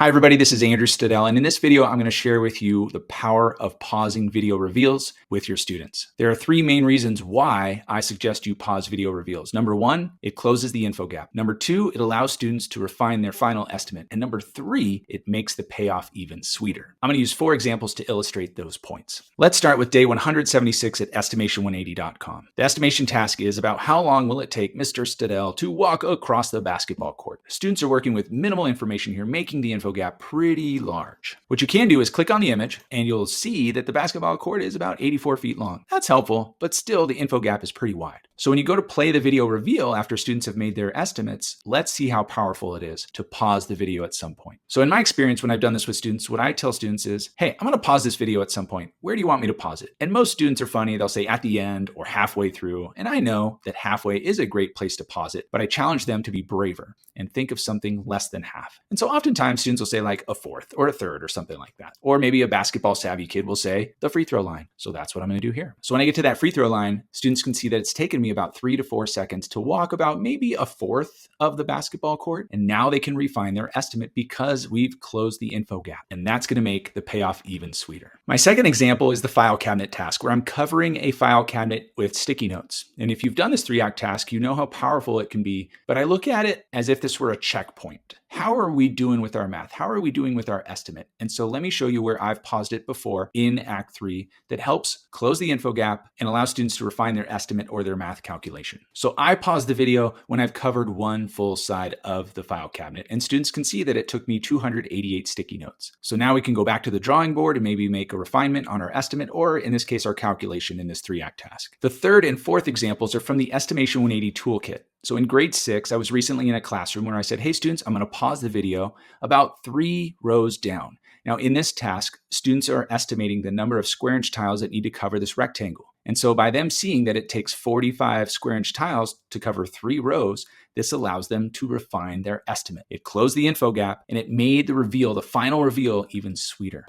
Hi everybody, this is Andrew Stadel, and in this video I'm going to share with you the power of pausing video reveals with your students. There are three main reasons why I suggest you pause video reveals. Number one, it closes the info gap. Number two, it allows students to refine their final estimate. And number three, it makes the payoff even sweeter. I'm going to use 4 examples to illustrate those points. Let's start with day 176 at estimation180.com. The estimation task is about how long will it take Mr. Stadel to walk across the basketball court. Students are working with minimal information here, making the info gap pretty large. What you can do is click on the image and you'll see that the basketball court is about 84 feet long. That's helpful, but still the info gap is pretty wide. So when you go to play the video reveal after students have made their estimates, let's see how powerful it is to pause the video at some point. So in my experience, when I've done this with students, what I tell students is, hey, I'm going to pause this video at some point. Where do you want me to pause it? And most students are funny. They'll say at the end or halfway through. And I know that halfway is a great place to pause it, but I challenge them to be braver and think of something less than half. And so oftentimes students will say like a fourth or a third or something like that. Or maybe a basketball savvy kid will say the free throw line. So that's what I'm going to do here. So when I get to that free throw line, students can see that it's taken me about 3 to 4 seconds to walk about maybe a fourth of the basketball court. And now they can refine their estimate because we've closed the info gap. And that's going to make the payoff even sweeter. My second example is the file cabinet task, where I'm covering a file cabinet with sticky notes. And if you've done this 3-act task, you know how powerful it can be. But I look at it as if this were a checkpoint. How are we doing with our math? How are we doing with our estimate? And so let me show you where I've paused it before in Act 3 that helps close the info gap and allow students to refine their estimate or their math calculation. So I paused the video when I've covered one full side of the file cabinet, and students can see that it took me 288 sticky notes. So now we can go back to the drawing board and maybe make a refinement on our estimate, or in this case, our calculation in this 3-act task. The third and fourth examples are from the Estimation 180 Toolkit. So in grade 6, I was recently in a classroom where I said, hey students, I'm going to pause the video about 3 rows down. Now in this task, students are estimating the number of square inch tiles that need to cover this rectangle. And so by them seeing that it takes 45 square inch tiles to cover 3 rows, this allows them to refine their estimate. It closed the info gap and it made the reveal, the final reveal, even sweeter.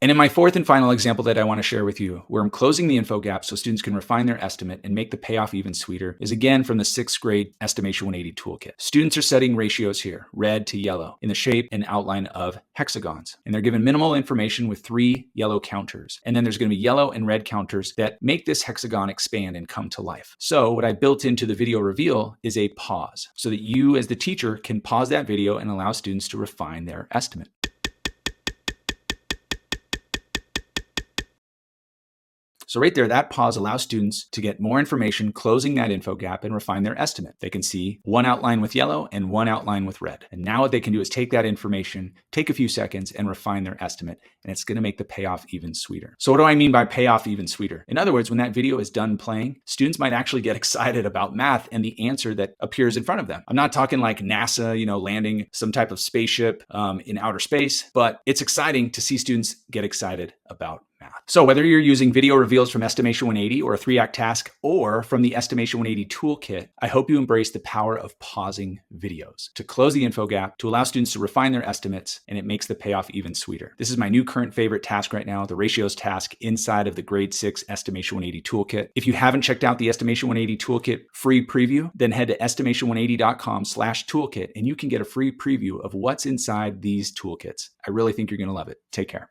And in my fourth and final example that I want to share with you, where I'm closing the info gap so students can refine their estimate and make the payoff even sweeter, is again from the 6th grade Estimation 180 Toolkit. Students are setting ratios here, red to yellow, in the shape and outline of hexagons. And they're given minimal information with 3 yellow counters. And then there's going to be yellow and red counters that make this hexagon expand and come to life. So what I built into the video reveal is a pause, so that you as the teacher can pause that video and allow students to refine their estimate. So right there, that pause allows students to get more information, closing that info gap and refine their estimate. They can see one outline with yellow and one outline with red. And now what they can do is take that information, take a few seconds and refine their estimate. And it's going to make the payoff even sweeter. So what do I mean by payoff even sweeter? In other words, when that video is done playing, students might actually get excited about math and the answer that appears in front of them. I'm not talking like NASA, landing some type of spaceship in outer space, but it's exciting to see students get excited about math. So whether you're using video reveals from Estimation 180 or a 3-act task or from the Estimation 180 Toolkit, I hope you embrace the power of pausing videos to close the info gap, to allow students to refine their estimates, and it makes the payoff even sweeter. This is my new current favorite task right now, the ratios task inside of the grade 6 Estimation 180 Toolkit. If you haven't checked out the Estimation 180 Toolkit free preview, then head to estimation180.com/toolkit and you can get a free preview of what's inside these toolkits. I really think you're going to love it. Take care.